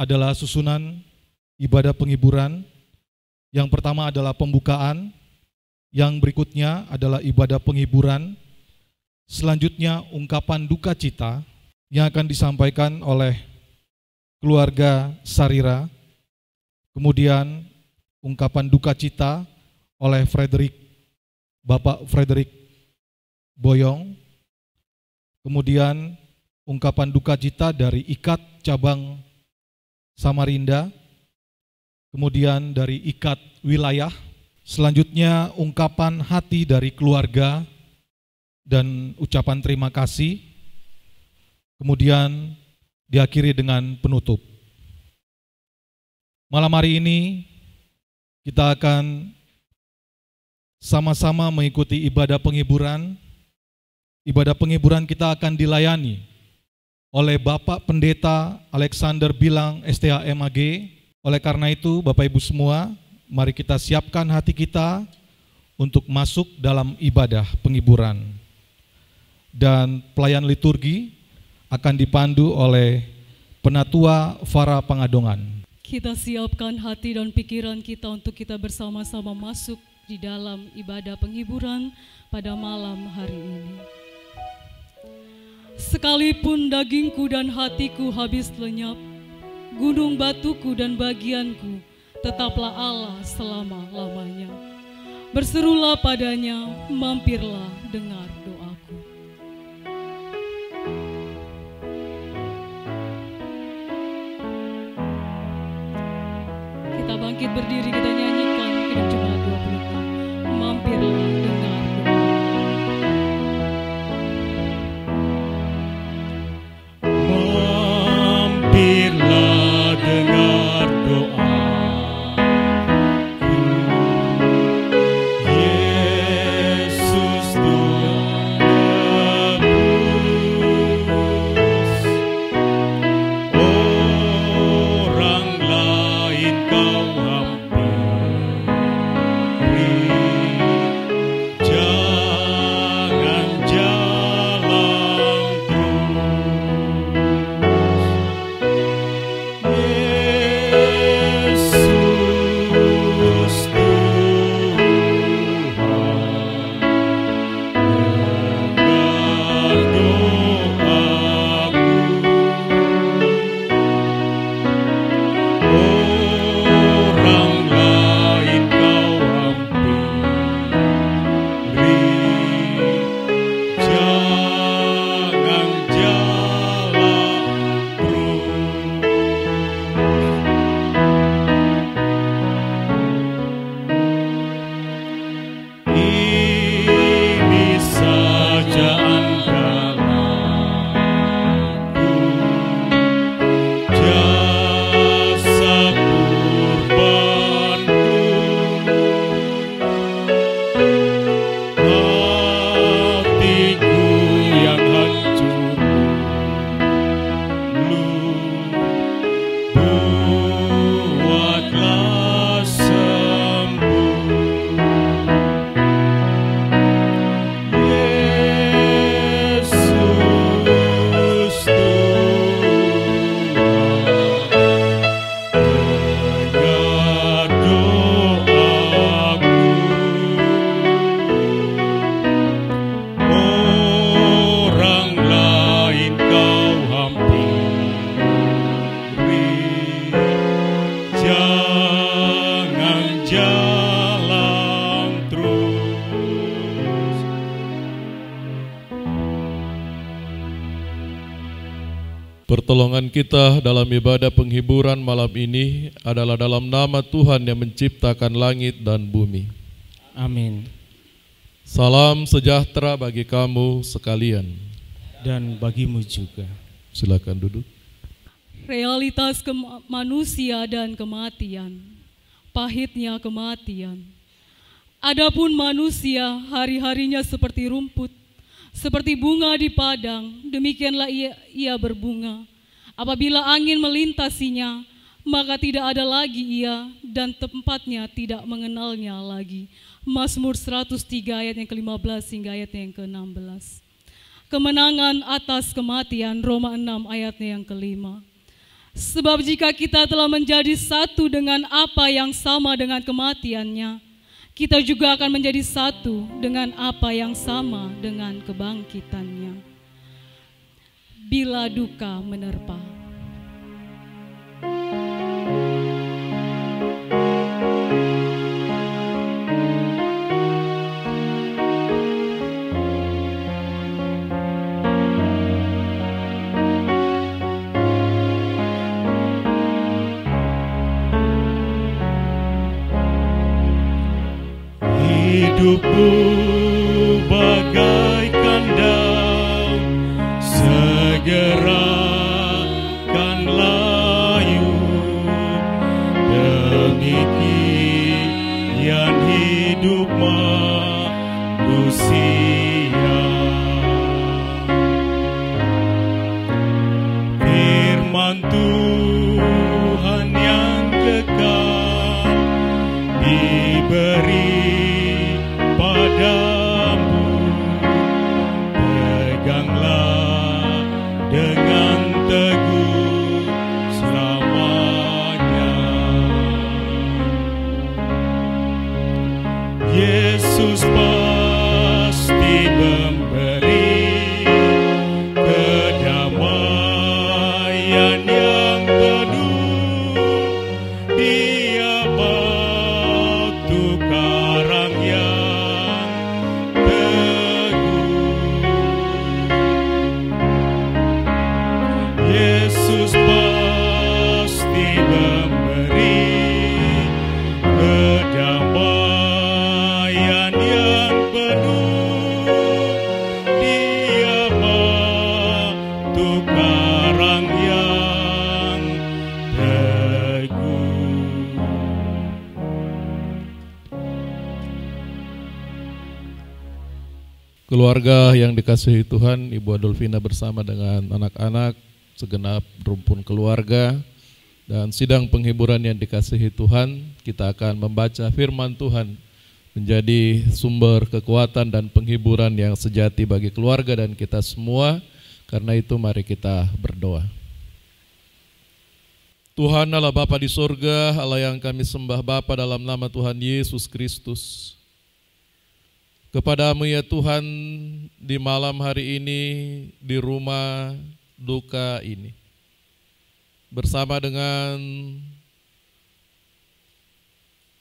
adalah susunan ibadah penghiburan. Yang pertama adalah pembukaan, yang berikutnya adalah ibadah penghiburan, selanjutnya ungkapan duka cita yang akan disampaikan oleh keluarga Sarira, kemudian ungkapan duka cita oleh Bapak Frederick Boyong, kemudian ungkapan duka cita dari IKAT Cabang Samarinda, kemudian dari IKAT Wilayah, selanjutnya ungkapan hati dari keluarga dan ucapan terima kasih, kemudian diakhiri dengan penutup. Malam hari ini kita akan sama-sama mengikuti ibadah penghiburan. Ibadah penghiburan kita akan dilayani oleh Bapak Pendeta Alexander Bilang STHMAG. Oleh karena itu, Bapak Ibu semua, mari kita siapkan hati kita untuk masuk dalam ibadah penghiburan. Dan pelayan liturgi akan dipandu oleh Penatua Fara Pangadongan. Kita siapkan hati dan pikiran kita untuk kita bersama-sama masuk di dalam ibadah penghiburan pada malam hari ini. Sekalipun dagingku dan hatiku habis lenyap, gunung batuku dan bagianku tetaplah Allah selama-lamanya. Berserulah padanya, mampirlah dengar doaku. Kita bangkit berdiri, kita nyanyikan Kidung Jemaat 26. Mampirlah dengar doaku. Mampirlah dengar doaku, Yesus Tuhan tebus. Orang lain kau hampiri, jangan jalan Yesus Tuhan, dengar doaku. Orang lain kau hampiri, jangan jalan ini saja andalanku, jasa kurbanku, hatiku yang hancur buatlah sembuh. Yesus Tuhan, dengar doaku. Orang lain kau hampiri, jangan jalan terus. Pertolongan kita dalam ibadah penghiburan malam ini adalah dalam nama Tuhan yang menciptakan langit dan bumi. Amin. Salam sejahtera bagi kamu sekalian. Dan bagimu juga. Silakan duduk. Realitas manusia dan kematian, pahitnya kematian. Adapun manusia hari-harinya seperti rumput, seperti bunga di padang, demikianlah ia berbunga. Apabila angin melintasinya, maka tidak ada lagi ia dan tempatnya tidak mengenalnya lagi. Mazmur 103 ayat yang ke-15 hingga ayat yang ke-16. Kemenangan atas kematian, Roma 6 ayatnya yang ke-5. Sebab jika kita telah menjadi satu dengan apa yang sama dengan kematiannya, kita juga akan menjadi satu dengan apa yang sama dengan kebangkitannya. Bila duka menerpa. Hidupku bagaikan daun, segera kan layu. Demikian hidup manusia. Firman Tuhan yang kekal diberi padamu, peganglah dengan teguh selamanya. Yesus pasti memberi kedamaian yang penuh. Dia batu karang yang Yesus pasti memberi kedamaian yang penuh. Dia batu karang yang teguh. Keluarga yang dikasihi Tuhan, Ibu Adolfina bersama dengan anak-anak, segenap rumpun keluarga, dan sidang penghiburan yang dikasihi Tuhan, kita akan membaca firman Tuhan menjadi sumber kekuatan dan penghiburan yang sejati bagi keluarga dan kita semua. Karena itu mari kita berdoa. Tuhan Allah Bapa di sorga, Allah yang kami sembah Bapa dalam nama Tuhan Yesus Kristus. Kepadamu ya Tuhan, di malam hari ini, di rumah duka ini, bersama dengan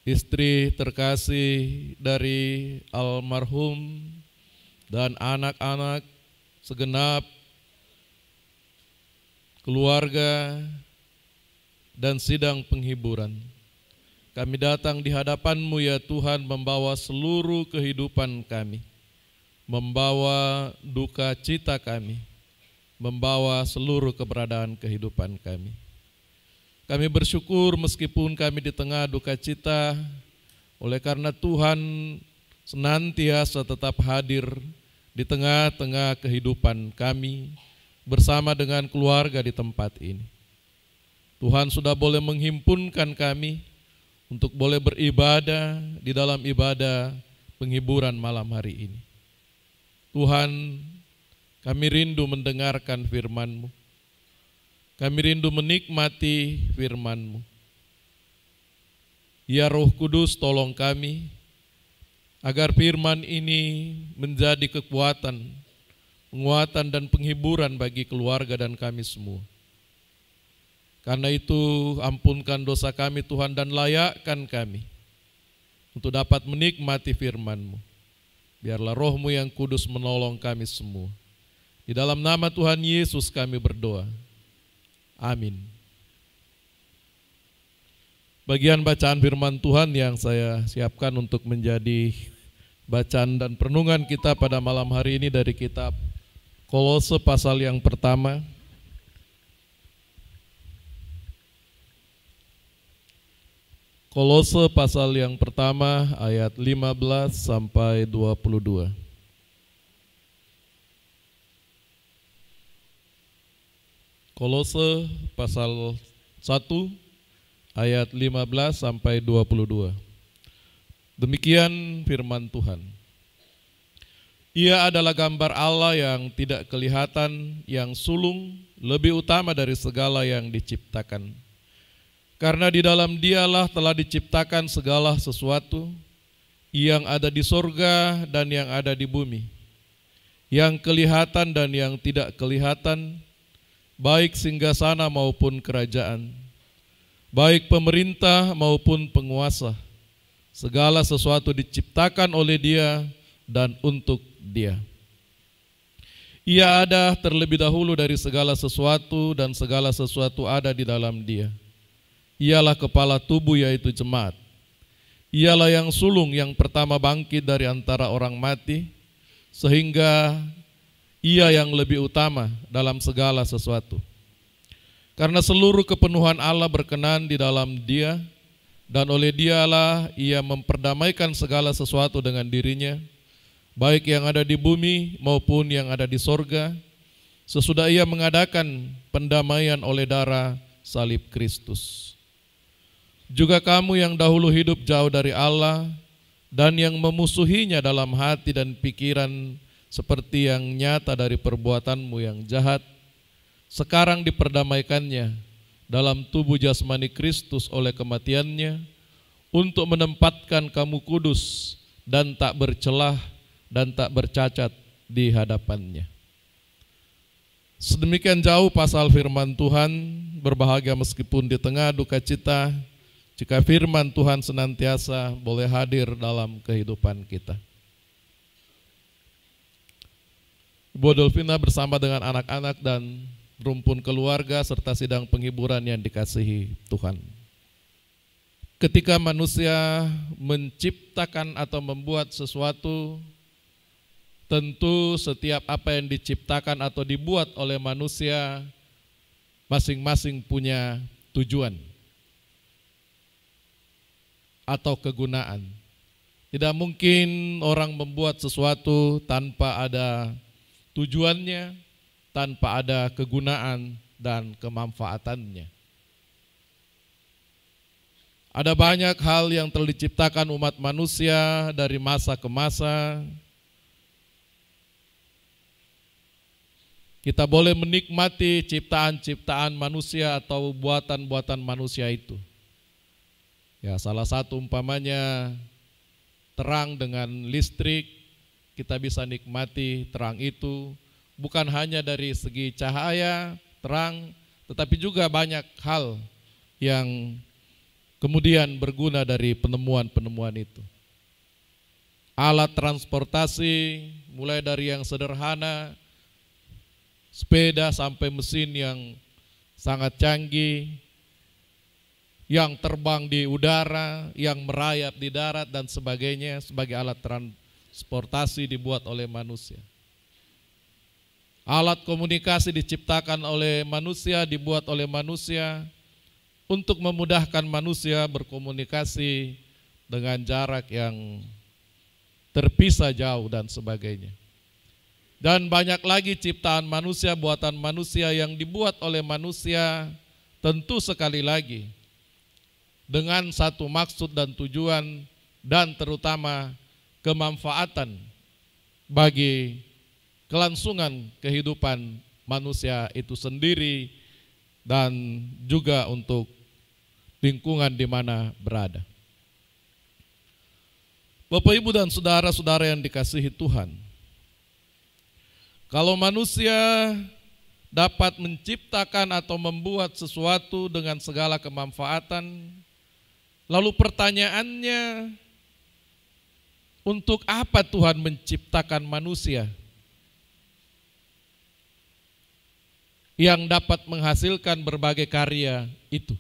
istri terkasih dari almarhum dan anak-anak, segenap keluarga dan sidang penghiburan. Kami datang di hadapan-Mu ya Tuhan, membawa seluruh kehidupan kami, membawa duka cita kami, membawa seluruh keberadaan kehidupan kami. Kami bersyukur meskipun kami di tengah duka cita, oleh karena Tuhan senantiasa tetap hadir di tengah-tengah kehidupan kami, bersama dengan keluarga di tempat ini. Tuhan sudah boleh menghimpunkan kami untuk boleh beribadah di dalam ibadah penghiburan malam hari ini. Tuhan, kami rindu mendengarkan firman-Mu. Kami rindu menikmati firman-Mu. Ya Roh Kudus, tolong kami agar firman ini menjadi kekuatan, penguatan dan penghiburan bagi keluarga dan kami semua. Karena itu ampunkan dosa kami Tuhan dan layakkan kami untuk dapat menikmati firman-Mu. Biarlah Roh-Mu yang kudus menolong kami semua. Di dalam nama Tuhan Yesus kami berdoa. Amin. Bagian bacaan firman Tuhan yang saya siapkan untuk menjadi bacaan dan perenungan kita pada malam hari ini dari kitab Kolose pasal yang pertama. Kolose pasal yang pertama ayat 15 sampai 22. Kolose pasal 1 ayat 15 sampai 22. Demikian firman Tuhan. Ia adalah gambar Allah yang tidak kelihatan, yang sulung lebih utama dari segala yang diciptakan. Karena di dalam Dialah telah diciptakan segala sesuatu yang ada di sorga dan yang ada di bumi, yang kelihatan dan yang tidak kelihatan, baik singgasana maupun kerajaan, baik pemerintah maupun penguasa. Segala sesuatu diciptakan oleh Dia dan untuk Dia. Ia ada terlebih dahulu dari segala sesuatu dan segala sesuatu ada di dalam Dia. Ialah kepala tubuh, yaitu jemaat. Ialah yang sulung yang pertama bangkit dari antara orang mati, sehingga Ia yang lebih utama dalam segala sesuatu. Karena seluruh kepenuhan Allah berkenan di dalam Dia, dan oleh Dialah Ia memperdamaikan segala sesuatu dengan dirinya, baik yang ada di bumi maupun yang ada di sorga, sesudah Ia mengadakan pendamaian oleh darah salib Kristus. Juga kamu yang dahulu hidup jauh dari Allah dan yang memusuhinya dalam hati dan pikiran seperti yang nyata dari perbuatanmu yang jahat, sekarang diperdamaikannya dalam tubuh jasmani Kristus oleh kematiannya, untuk menempatkan kamu kudus dan tak bercelah dan tak bercacat di hadapannya. Sedemikian jauh pasal firman Tuhan. Berbahagia meskipun di tengah duka cita, jika firman Tuhan senantiasa boleh hadir dalam kehidupan kita. Ibu Adolfina bersama dengan anak-anak dan rumpun keluarga serta sidang penghiburan yang dikasihi Tuhan. Ketika manusia menciptakan atau membuat sesuatu, tentu setiap apa yang diciptakan atau dibuat oleh manusia masing-masing punya tujuan atau kegunaan. Tidak mungkin orang membuat sesuatu tanpa ada tujuannya, tanpa ada kegunaan dan kemanfaatannya. Ada banyak hal yang telah diciptakan umat manusia dari masa ke masa. Kita boleh menikmati ciptaan-ciptaan manusia atau buatan-buatan manusia itu. Ya, salah satu umpamanya terang dengan listrik, kita bisa nikmati terang itu bukan hanya dari segi cahaya, terang, tetapi juga banyak hal yang kemudian berguna dari penemuan-penemuan itu. Alat transportasi mulai dari yang sederhana, sepeda sampai mesin yang sangat canggih, yang terbang di udara, yang merayap di darat dan sebagainya sebagai alat transportasi dibuat oleh manusia. Alat komunikasi diciptakan oleh manusia, dibuat oleh manusia untuk memudahkan manusia berkomunikasi dengan jarak yang terpisah jauh dan sebagainya. Dan banyak lagi ciptaan manusia, buatan manusia yang dibuat oleh manusia, tentu sekali lagi dengan satu maksud dan tujuan dan terutama kemanfaatan bagi kelangsungan kehidupan manusia itu sendiri dan juga untuk lingkungan di mana berada. Bapak, Ibu, dan saudara-saudara yang dikasihi Tuhan, kalau manusia dapat menciptakan atau membuat sesuatu dengan segala kemanfaatan, lalu pertanyaannya, untuk apa Tuhan menciptakan manusia yang dapat menghasilkan berbagai karya itu?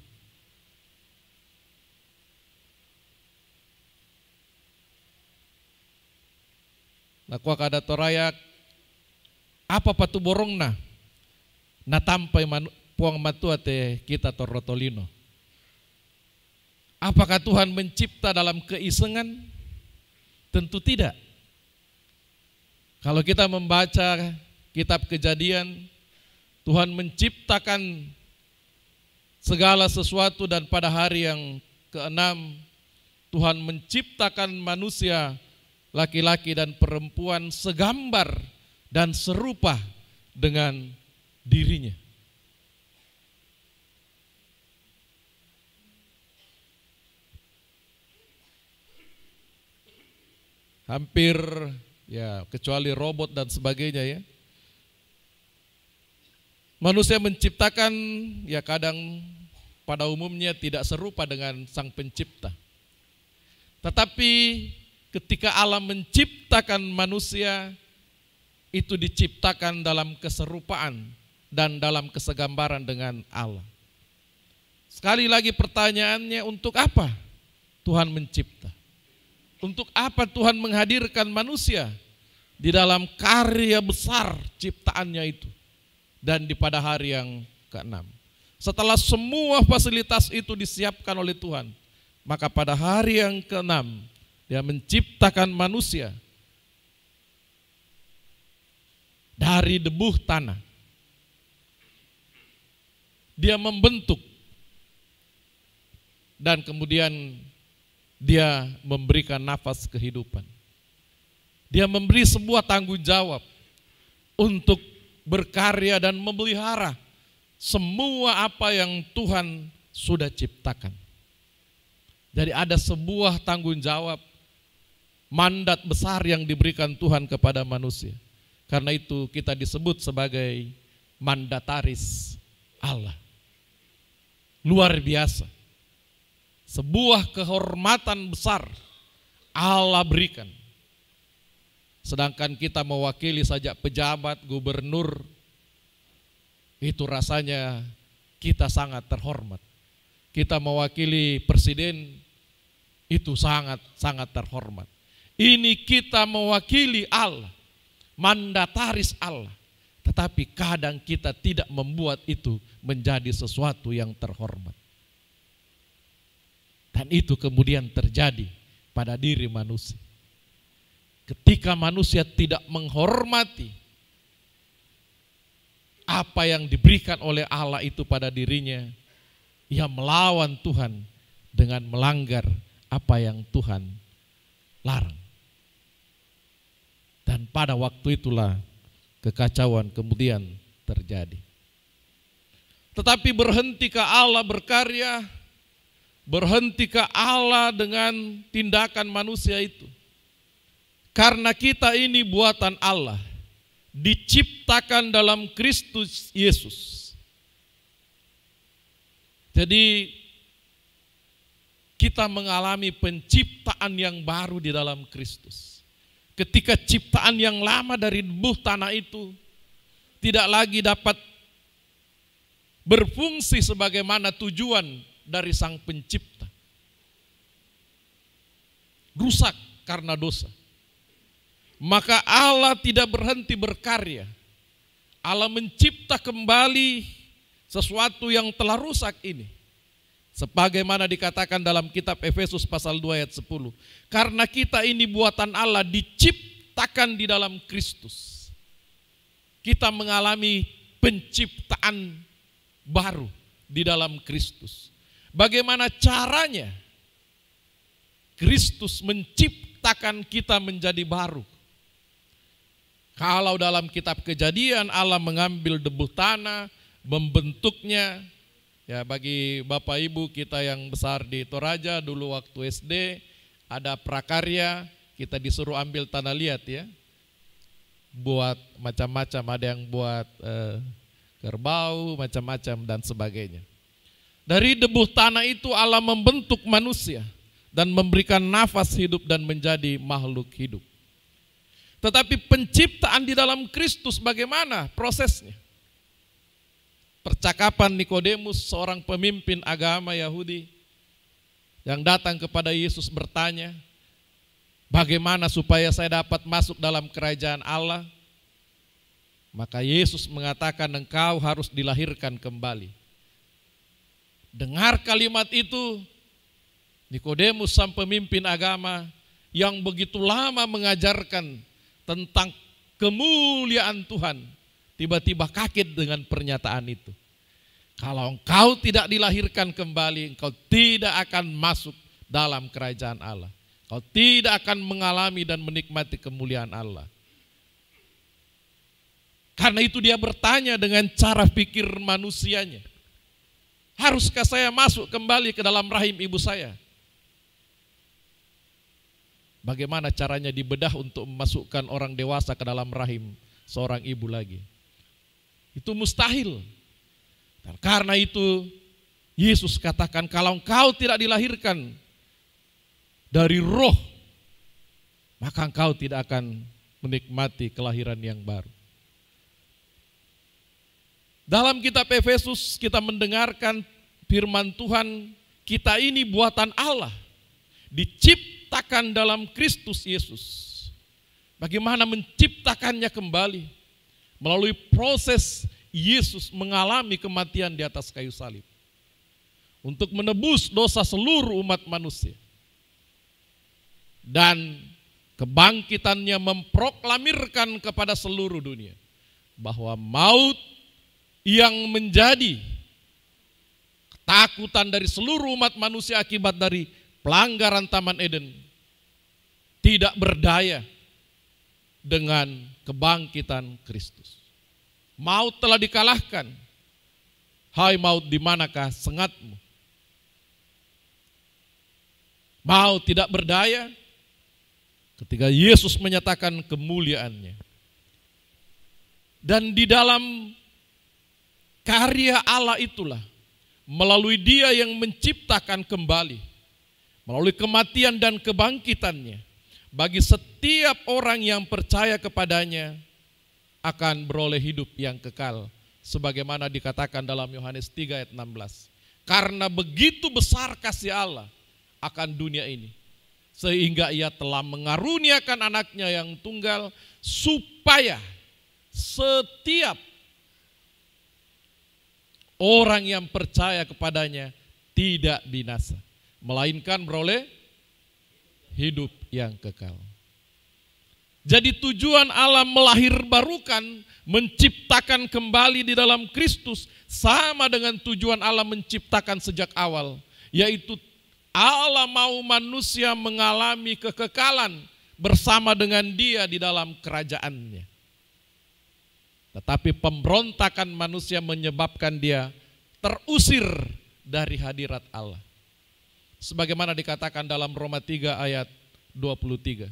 Nah, kuak ada torayak, apa patu borong na tampai puang matua te kita torotolino. Apakah Tuhan mencipta dalam keisengan? Tentu tidak. Kalau kita membaca kitab Kejadian, Tuhan menciptakan segala sesuatu dan pada hari yang ke-6 Tuhan menciptakan manusia laki-laki dan perempuan segambar dan serupa dengan dirinya. hampir ya kecuali robot dan sebagainya ya. Manusia menciptakan ya kadang pada umumnya tidak serupa dengan Sang Pencipta. Tetapi ketika Allah menciptakan manusia, itu diciptakan dalam keserupaan dan dalam kesegambaran dengan Allah. Sekali lagi pertanyaannya, untuk apa Tuhan mencipta? Untuk apa Tuhan menghadirkan manusia di dalam karya besar ciptaannya itu? Dan di pada hari yang ke-6. Setelah semua fasilitas itu disiapkan oleh Tuhan, maka pada hari yang ke-6 Dia menciptakan manusia dari debu tanah. Dia membentuk dan kemudian Dia memberikan nafas kehidupan. Dia memberi sebuah tanggung jawab untuk berkarya dan memelihara semua apa yang Tuhan sudah ciptakan. Jadi ada sebuah tanggung jawab, mandat besar yang diberikan Tuhan kepada manusia. Karena itu kita disebut sebagai mandataris Allah. Luar biasa. Sebuah kehormatan besar Allah berikan. Sedangkan kita mewakili saja pejabat, gubernur, itu rasanya kita sangat terhormat. Kita mewakili presiden, itu sangat terhormat. Ini kita mewakili Allah, mandataris Allah. Tetapi kadang kita tidak membuat itu menjadi sesuatu yang terhormat. Dan itu kemudian terjadi pada diri manusia. Ketika manusia tidak menghormati apa yang diberikan oleh Allah itu pada dirinya, ia melawan Tuhan dengan melanggar apa yang Tuhan larang. Dan pada waktu itulah kekacauan kemudian terjadi. Tetapi berhentikah Allah berkarya? Berhentikah Allah dengan tindakan manusia itu? Karena kita ini buatan Allah, diciptakan dalam Kristus Yesus. Jadi kita mengalami penciptaan yang baru di dalam Kristus. Ketika ciptaan yang lama dari debu tanah itu tidak lagi dapat berfungsi sebagaimana tujuan dari Sang Pencipta. Rusak karena dosa. Maka Allah tidak berhenti berkarya. Allah mencipta kembali sesuatu yang telah rusak ini. Sebagaimana dikatakan dalam kitab Efesus pasal 2 ayat 10. Karena kita ini buatan Allah, diciptakan di dalam Kristus. Kita mengalami penciptaan baru di dalam Kristus. Bagaimana caranya? Kristus menciptakan kita menjadi baru. Kalau dalam kitab Kejadian Allah mengambil debu tanah, membentuknya, ya bagi Bapak Ibu kita yang besar di Toraja dulu waktu SD, ada prakarya, kita disuruh ambil tanah liat ya. Buat macam-macam, ada yang buat kerbau, macam-macam dan sebagainya. Dari debu tanah itu Allah membentuk manusia dan memberikan nafas hidup dan menjadi makhluk hidup. Tetapi penciptaan di dalam Kristus bagaimana prosesnya? Percakapan Nikodemus, seorang pemimpin agama Yahudi yang datang kepada Yesus bertanya, bagaimana supaya saya dapat masuk dalam kerajaan Allah? Maka Yesus mengatakan, engkau harus dilahirkan kembali. Dengar kalimat itu, Nikodemus sang pemimpin agama yang begitu lama mengajarkan tentang kemuliaan Tuhan, tiba-tiba kaget dengan pernyataan itu. Kalau engkau tidak dilahirkan kembali, engkau tidak akan masuk dalam kerajaan Allah. Engkau tidak akan mengalami dan menikmati kemuliaan Allah. Karena itu dia bertanya dengan cara pikir manusianya. Haruskah saya masuk kembali ke dalam rahim ibu saya? Bagaimana caranya dibedah untuk memasukkan orang dewasa ke dalam rahim seorang ibu lagi? Itu mustahil. Dan karena itu Yesus katakan, kalau engkau tidak dilahirkan dari roh, maka engkau tidak akan menikmati kelahiran yang baru. Dalam kitab Efesus kita mendengarkan firman Tuhan, kita ini buatan Allah, diciptakan dalam Kristus Yesus. Bagaimana menciptakannya kembali? Melalui proses Yesus mengalami kematian di atas kayu salib untuk menebus dosa seluruh umat manusia. Dan kebangkitannya memproklamirkan kepada seluruh dunia bahwa maut yang menjadi ketakutan dari seluruh umat manusia akibat dari pelanggaran Taman Eden tidak berdaya dengan kebangkitan Kristus. Maut telah dikalahkan. Hai maut, di manakah sengatmu? Maut tidak berdaya ketika Yesus menyatakan kemuliaannya. Dan di dalam karya Allah itulah, melalui Dia yang menciptakan kembali, melalui kematian dan kebangkitannya, bagi setiap orang yang percaya kepadanya akan beroleh hidup yang kekal. Sebagaimana dikatakan dalam Yohanes 3 ayat 16. Karena begitu besar kasih Allah akan dunia ini, sehingga Ia telah mengaruniakan anaknya yang tunggal, supaya setiap orang yang percaya kepadanya tidak binasa, melainkan beroleh hidup yang kekal. Jadi tujuan Allah melahirbarukan, menciptakan kembali di dalam Kristus sama dengan tujuan Allah menciptakan sejak awal, yaitu Allah mau manusia mengalami kekekalan bersama dengan Dia di dalam kerajaannya. Tetapi pemberontakan manusia menyebabkan dia terusir dari hadirat Allah. Sebagaimana dikatakan dalam Roma 3 ayat 23.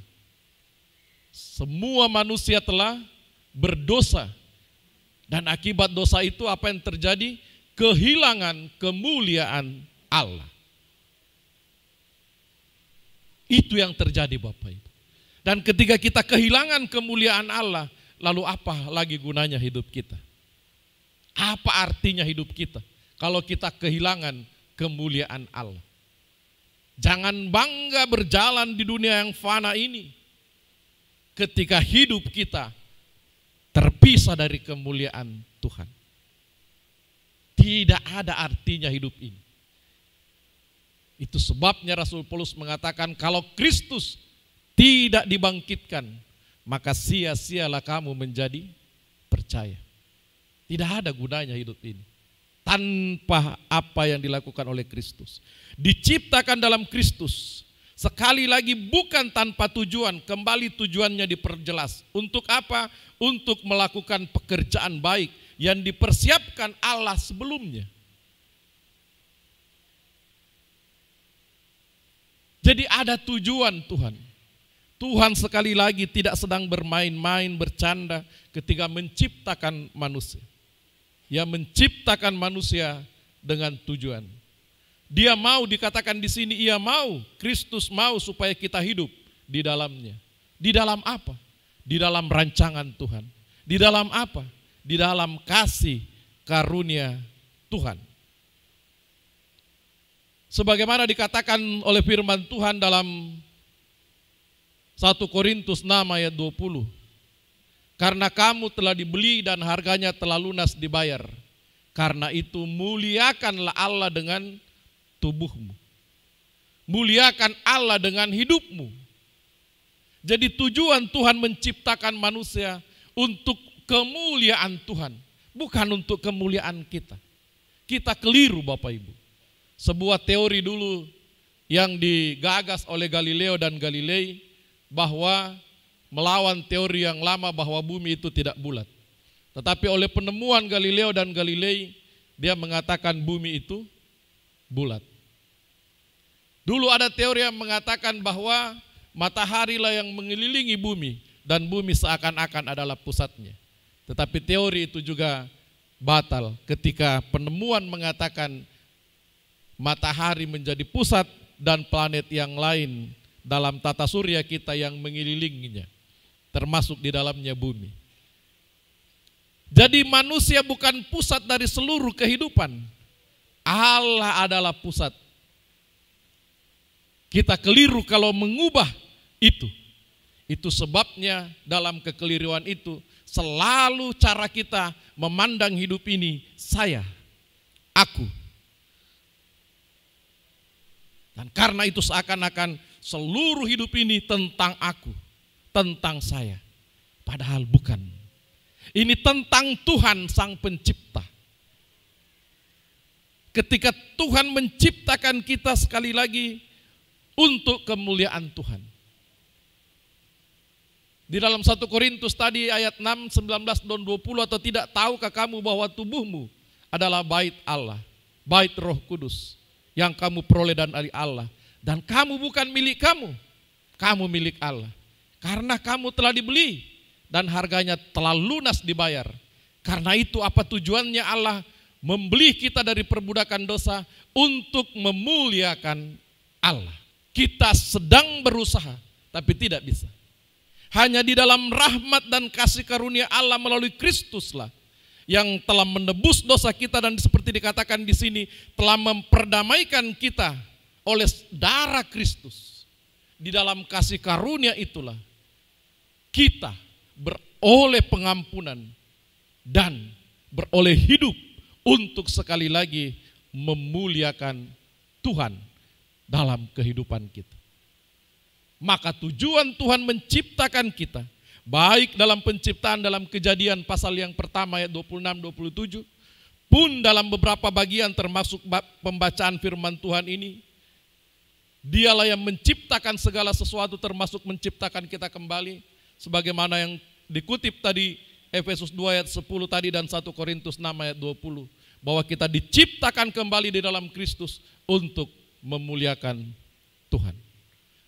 Semua manusia telah berdosa, dan akibat dosa itu apa yang terjadi? Kehilangan kemuliaan Allah. Itu yang terjadi Bapak Ibu. Dan ketika kita kehilangan kemuliaan Allah, lalu apa lagi gunanya hidup kita? Apa artinya hidup kita kalau kita kehilangan kemuliaan Allah? Jangan bangga berjalan di dunia yang fana ini ketika hidup kita terpisah dari kemuliaan Tuhan. Tidak ada artinya hidup ini. Itu sebabnya Rasul Paulus mengatakan, kalau Kristus tidak dibangkitkan, maka sia-sialah kamu menjadi percaya. Tidak ada gunanya hidup ini tanpa apa yang dilakukan oleh Kristus. Diciptakan dalam Kristus, sekali lagi bukan tanpa tujuan, kembali tujuannya diperjelas. Untuk apa? Untuk melakukan pekerjaan baik yang dipersiapkan Allah sebelumnya. Jadi ada tujuan Tuhan. Tuhan sekali lagi tidak sedang bermain-main, bercanda ketika menciptakan manusia. Dia menciptakan manusia dengan tujuan. Dia mau, dikatakan di sini, Ia mau, Kristus mau supaya kita hidup di dalamnya. Di dalam apa? Di dalam rancangan Tuhan. Di dalam apa? Di dalam kasih karunia Tuhan. Sebagaimana dikatakan oleh firman Tuhan dalam 1 Korintus 6 ayat 20. Karena kamu telah dibeli dan harganya telah lunas dibayar. Karena itu muliakanlah Allah dengan tubuhmu. Muliakan Allah dengan hidupmu. Jadi tujuan Tuhan menciptakan manusia untuk kemuliaan Tuhan, bukan untuk kemuliaan kita. Kita keliru Bapak Ibu. Sebuah teori dulu yang digagas oleh Galileo dan Galilei, bahwa melawan teori yang lama bahwa bumi itu tidak bulat. Tetapi oleh penemuan Galileo dan Galilei, dia mengatakan bumi itu bulat. Dulu ada teori yang mengatakan bahwa mataharilah yang mengelilingi bumi dan bumi seakan-akan adalah pusatnya. Tetapi teori itu juga batal ketika penemuan mengatakan matahari menjadi pusat dan planet yang lain dalam tata surya kita yang mengelilinginya, termasuk di dalamnya bumi. Jadi manusia bukan pusat dari seluruh kehidupan. Allah adalah pusat. Kita keliru kalau mengubah itu. Itu sebabnya dalam kekeliruan itu selalu cara kita memandang hidup ini, saya, aku. Dan karena itu seakan-akan seluruh hidup ini tentang aku, tentang saya. Padahal bukan. Ini tentang Tuhan Sang Pencipta. Ketika Tuhan menciptakan kita sekali lagi untuk kemuliaan Tuhan. Di dalam 1 Korintus tadi ayat 6, 19 dan 20, atau tidak tahukah kamu bahwa tubuhmu adalah bait Allah, bait Roh Kudus yang kamu peroleh dari Allah, dan kamu bukan milik kamu milik Allah. Karena kamu telah dibeli dan harganya telah lunas dibayar. Karena itu apa tujuannya Allah membeli kita dari perbudakan dosa? Untuk memuliakan Allah. Kita sedang berusaha tapi tidak bisa. Hanya di dalam rahmat dan kasih karunia Allah melalui Kristuslah yang telah menebus dosa kita, dan seperti dikatakan di sini telah memperdamaikan kita oleh darah Kristus. Di dalam kasih karunia itulah kita beroleh pengampunan dan beroleh hidup untuk sekali lagi memuliakan Tuhan dalam kehidupan kita. Maka tujuan Tuhan menciptakan kita, baik dalam penciptaan dalam Kejadian pasal yang pertama ayat 26-27, pun dalam beberapa bagian termasuk pembacaan firman Tuhan ini, Dialah yang menciptakan segala sesuatu termasuk menciptakan kita kembali, sebagaimana yang dikutip tadi Efesus 2 ayat 10 tadi dan 1 Korintus 6 ayat 20, bahwa kita diciptakan kembali di dalam Kristus untuk memuliakan Tuhan.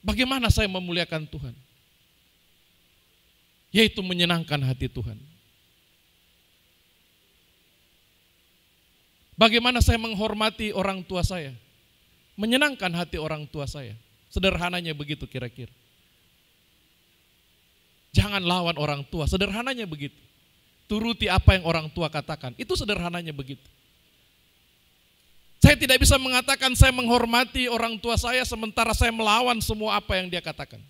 Bagaimana saya memuliakan Tuhan? Yaitu menyenangkan hati Tuhan. Bagaimana saya menghormati orang tua saya? Menyenangkan hati orang tua saya. Sederhananya begitu kira-kira. Jangan lawan orang tua, sederhananya begitu. Turuti apa yang orang tua katakan, itu sederhananya begitu. Saya tidak bisa mengatakan saya menghormati orang tua saya sementara saya melawan semua apa yang dia katakan.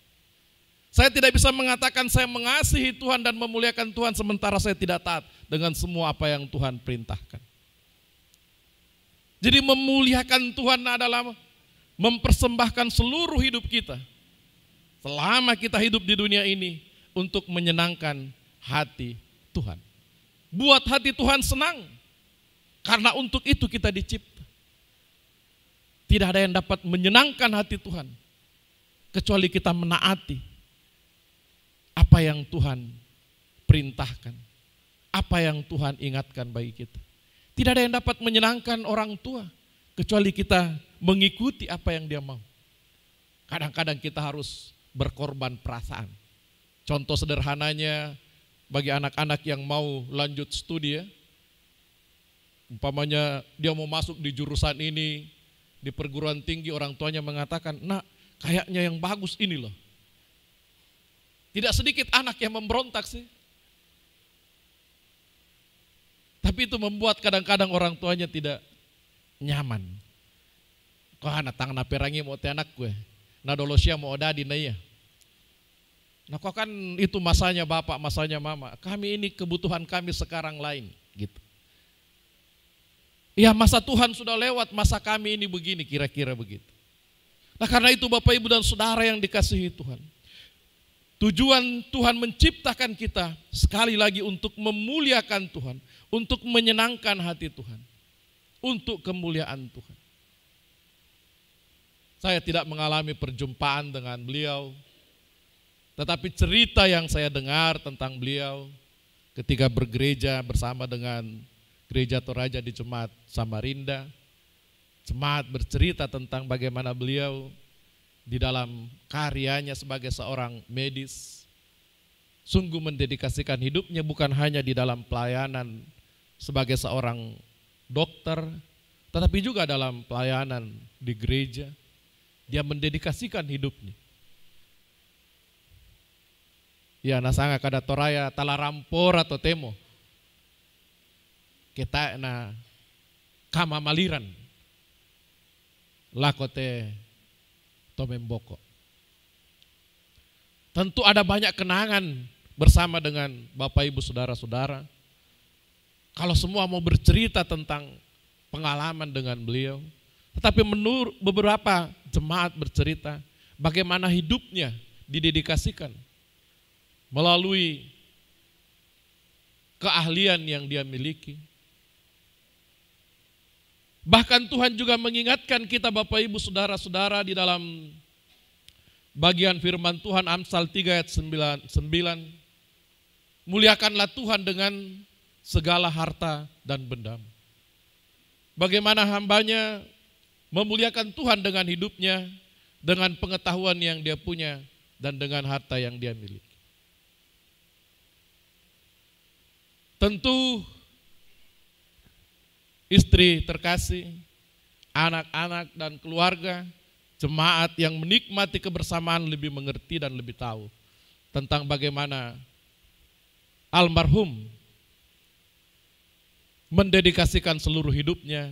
Saya tidak bisa mengatakan saya mengasihi Tuhan dan memuliakan Tuhan sementara saya tidak taat dengan semua apa yang Tuhan perintahkan. Jadi memuliakan Tuhan adalah mempersembahkan seluruh hidup kita selama kita hidup di dunia ini untuk menyenangkan hati Tuhan. Buat hati Tuhan senang, karena untuk itu kita dicipta. Tidak ada yang dapat menyenangkan hati Tuhan kecuali kita menaati apa yang Tuhan perintahkan, apa yang Tuhan ingatkan bagi kita. Tidak ada yang dapat menyenangkan orang tua kecuali kita mengikuti apa yang dia mau. Kadang-kadang kita harus berkorban perasaan. Contoh sederhananya bagi anak-anak yang mau lanjut studi ya. Umpamanya dia mau masuk di jurusan ini, di perguruan tinggi, orang tuanya mengatakan, "Nak, kayaknya yang bagus ini loh." Tidak sedikit anak yang memberontak sih. Tapi itu membuat kadang-kadang orang tuanya tidak nyaman. Kok anak tang na perangi mau te anak gue. Na dolosia mau odadi na iya. Nah kok kan itu masanya bapak, masanya mama. Kami ini kebutuhan kami sekarang lain gitu. Ya masa Tuhan sudah lewat, masa kami ini begini, kira-kira begitu. Nah karena itu Bapak Ibu dan Saudara yang dikasihi Tuhan, tujuan Tuhan menciptakan kita sekali lagi untuk memuliakan Tuhan, untuk menyenangkan hati Tuhan, untuk kemuliaan Tuhan. Saya tidak mengalami perjumpaan dengan beliau, tetapi cerita yang saya dengar tentang beliau ketika bergereja bersama dengan Gereja Toraja di Jemaat Samarinda, jemaat bercerita tentang bagaimana beliau di dalam karyanya sebagai seorang medis, sungguh mendedikasikan hidupnya bukan hanya di dalam pelayanan sebagai seorang dokter, tetapi juga dalam pelayanan di gereja. Dia mendedikasikan hidupnya. Ya, nasanga kada toraya tala rampor atau temo. Kita na kama maliran. Lakote tomemboko. Tentu ada banyak kenangan bersama dengan Bapak Ibu saudara-saudara. Kalau semua mau bercerita tentang pengalaman dengan beliau, tetapi menurut beberapa jemaat bercerita bagaimana hidupnya didedikasikan melalui keahlian yang dia miliki. Bahkan Tuhan juga mengingatkan kita Bapak Ibu saudara-saudara di dalam bagian firman Tuhan Amsal 3 ayat 9, muliakanlah Tuhan dengan segala harta dan bendamu. Bagaimana hambanya memuliakan Tuhan dengan hidupnya, dengan pengetahuan yang dia punya, dan dengan harta yang dia miliki. Tentu istri terkasih, anak-anak dan keluarga, jemaat yang menikmati kebersamaan lebih mengerti dan lebih tahu tentang bagaimana almarhum mendedikasikan seluruh hidupnya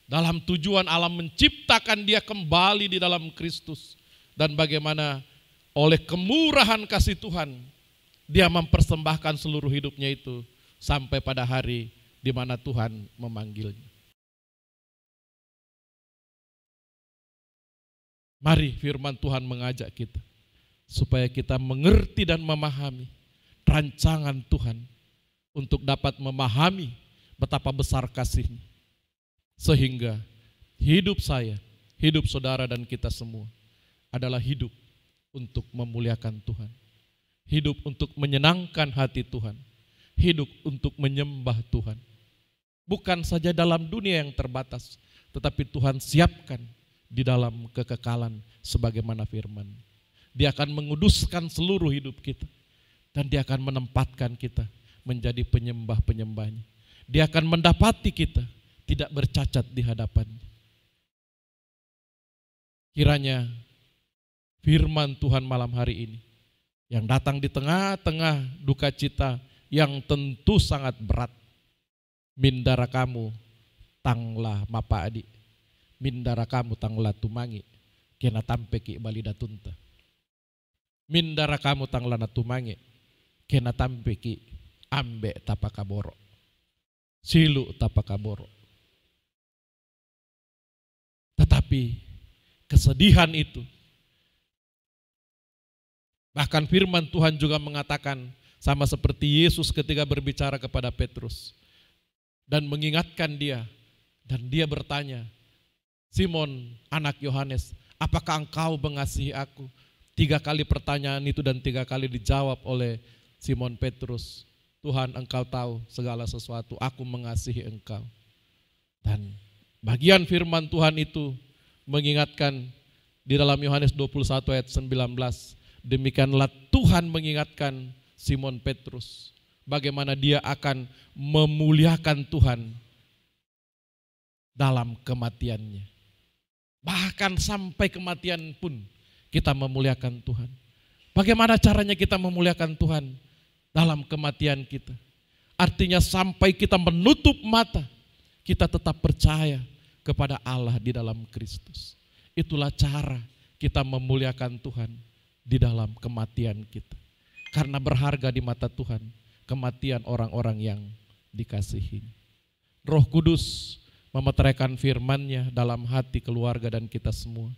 dalam tujuan Allah menciptakan dia kembali di dalam Kristus, dan bagaimana oleh kemurahan kasih Tuhan dia mempersembahkan seluruh hidupnya itu sampai pada hari di mana Tuhan memanggilnya. Mari firman Tuhan mengajak kita supaya kita mengerti dan memahami rancangan Tuhan untuk dapat memahami betapa besar kasih-Nya, sehingga hidup saya, hidup saudara dan kita semua adalah hidup untuk memuliakan Tuhan, hidup untuk menyenangkan hati Tuhan, hidup untuk menyembah Tuhan. Bukan saja dalam dunia yang terbatas, tetapi Tuhan siapkan di dalam kekekalan sebagaimana firman. Dia akan menguduskan seluruh hidup kita, dan dia akan menempatkan kita menjadi penyembah-penyembahnya. Dia akan mendapati kita tidak bercacat di hadapannya. Kiranya firman Tuhan malam hari ini yang datang di tengah-tengah duka cita yang tentu sangat berat. Mindara kamu tanglah mapa adi, mindara kamu tanglah tumangi, kena tampeki balida tunta. Mindara kamu tanglah natumangi, kena tampeki ambe tapakaboro, silu tapakaboro. Tetapi kesedihan itu, bahkan firman Tuhan juga mengatakan sama seperti Yesus ketika berbicara kepada Petrus dan mengingatkan dia, dan dia bertanya, Simon anak Yohanes, apakah engkau mengasihi aku? 3 kali pertanyaan itu dan 3 kali dijawab oleh Simon Petrus, Tuhan engkau tahu segala sesuatu, aku mengasihi engkau. Dan bagian firman Tuhan itu mengingatkan di dalam Yohanes 21 ayat 19, demikianlah Tuhan mengingatkan Simon Petrus bagaimana dia akan memuliakan Tuhan dalam kematiannya. Bahkan sampai kematian pun kita memuliakan Tuhan. Bagaimana caranya kita memuliakan Tuhan dalam kematian kita? Artinya sampai kita menutup mata, kita tetap percaya kepada Allah di dalam Kristus. Itulah cara kita memuliakan Tuhan di dalam kematian kita. Karena berharga di mata Tuhan kematian orang-orang yang dikasihi. Roh Kudus memeteraikan firman-Nya dalam hati keluarga dan kita semua.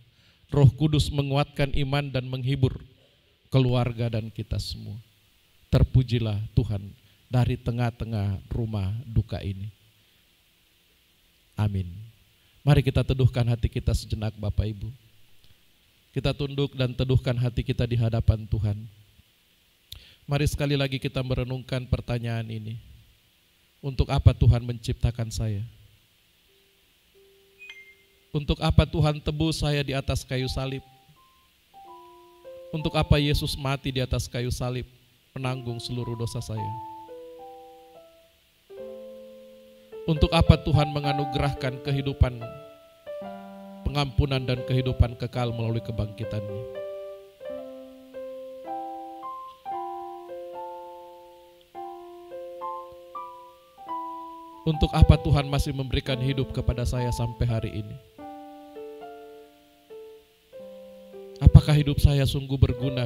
Roh Kudus menguatkan iman dan menghibur keluarga dan kita semua. Terpujilah Tuhan dari tengah-tengah rumah duka ini. Amin. Mari kita teduhkan hati kita sejenak Bapak Ibu. Kita tunduk dan teduhkan hati kita di hadapan Tuhan. Mari sekali lagi kita merenungkan pertanyaan ini. Untuk apa Tuhan menciptakan saya? Untuk apa Tuhan tebus saya di atas kayu salib? Untuk apa Yesus mati di atas kayu salib, menanggung seluruh dosa saya? Untuk apa Tuhan menganugerahkan kehidupan, pengampunan dan kehidupan kekal melalui kebangkitan-Nya? Untuk apa Tuhan masih memberikan hidup kepada saya sampai hari ini? Apakah hidup saya sungguh berguna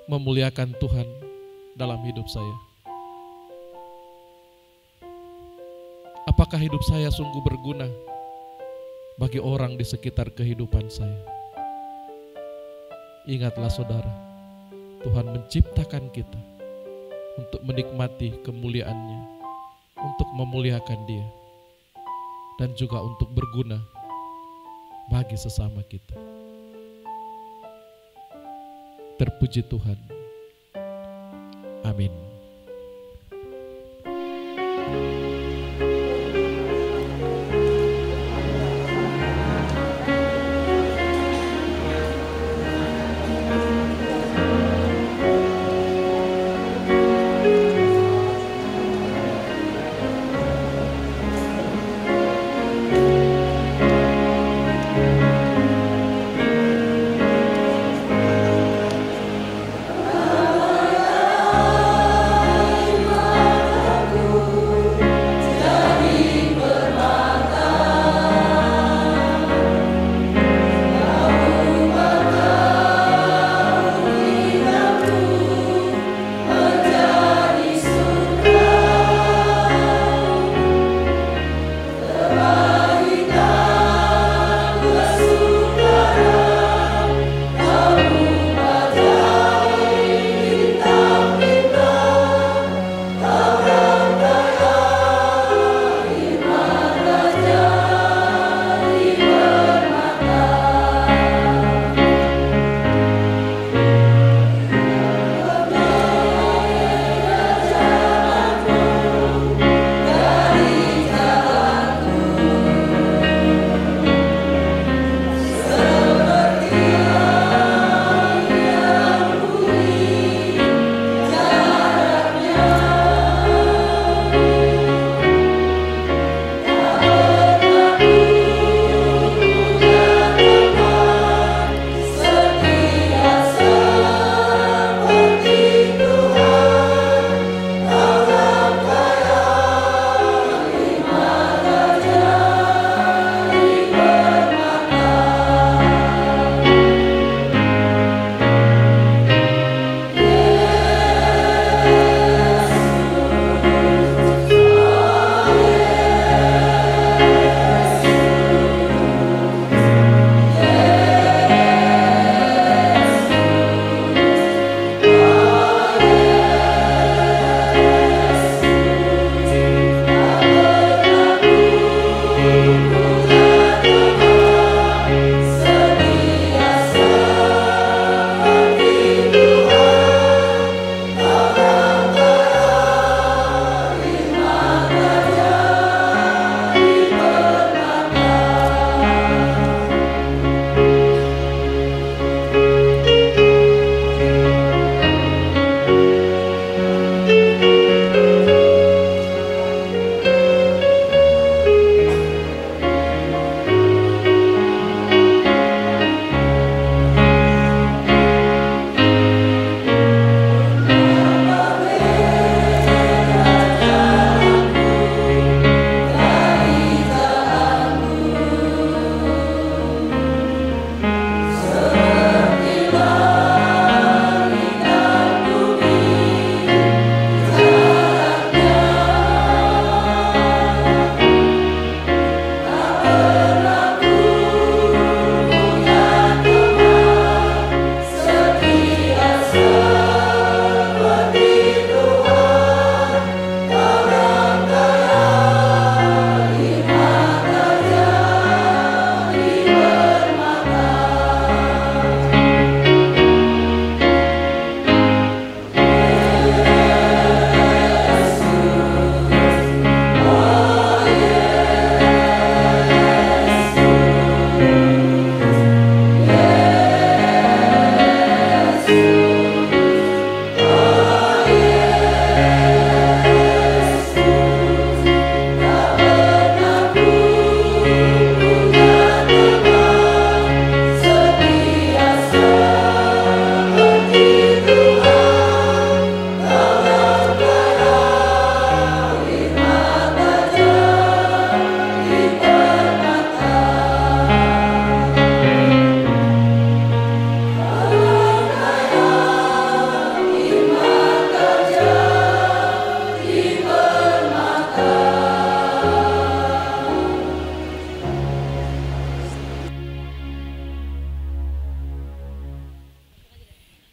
memuliakan Tuhan dalam hidup saya? Apakah hidup saya sungguh berguna bagi orang di sekitar kehidupan saya? Ingatlah saudara, Tuhan menciptakan kita untuk menikmati kemuliaan-Nya, untuk memuliakan Dia, dan juga untuk berguna bagi sesama kita. Terpuji Tuhan. Amin.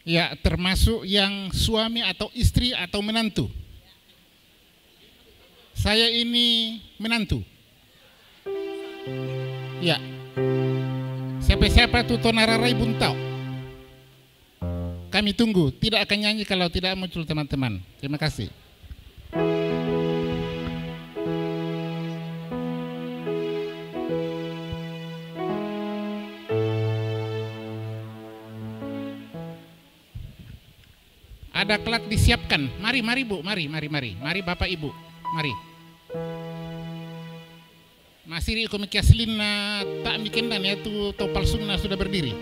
Ya, termasuk yang suami atau istri atau menantu. Saya ini menantu. Ya. Siapa-siapa tuh Tonararai Buntau. Kami tunggu, tidak akan nyanyi kalau tidak muncul teman-teman. Terima kasih. Ada kelak disiapkan. Mari Bu, mari Bapak Ibu, mari. Masih komikiaslina tak bikin dan ya tu topal sunnah sudah berdiri.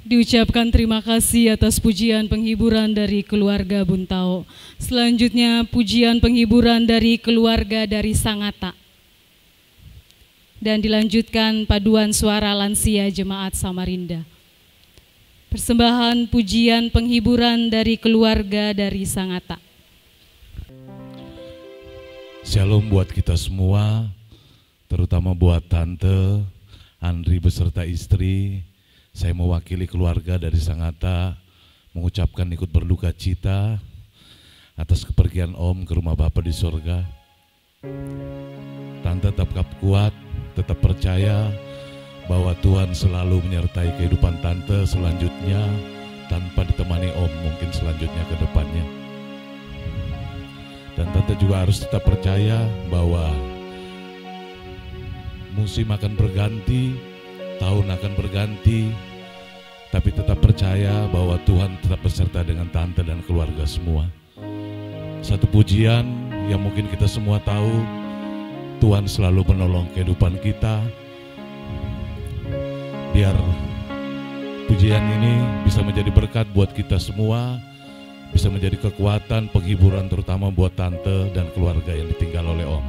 Diucapkan terima kasih atas pujian penghiburan dari keluarga Buntao. Selanjutnya pujian penghiburan dari keluarga dari Sangatta. Dan dilanjutkan paduan suara lansia Jemaat Samarinda. Persembahan pujian penghiburan dari keluarga dari Sangatta. Shalom buat kita semua, terutama buat Tante Andri beserta istri. Saya mewakili keluarga dari Sangatta mengucapkan ikut berduka cita atas kepergian Om ke rumah Bapa di surga. Tante tetap kuat, tetap percaya bahwa Tuhan selalu menyertai kehidupan Tante selanjutnya tanpa ditemani Om mungkin selanjutnya ke depannya. Dan Tante juga harus tetap percaya bahwa musim akan berganti, tahun akan berganti, tapi tetap percaya bahwa Tuhan tetap beserta dengan Tante dan keluarga semua. Satu pujian yang mungkin kita semua tahu, Tuhan selalu menolong kehidupan kita. Biar pujian ini bisa menjadi berkat buat kita semua, bisa menjadi kekuatan, penghiburan terutama buat Tante dan keluarga yang ditinggal oleh Om.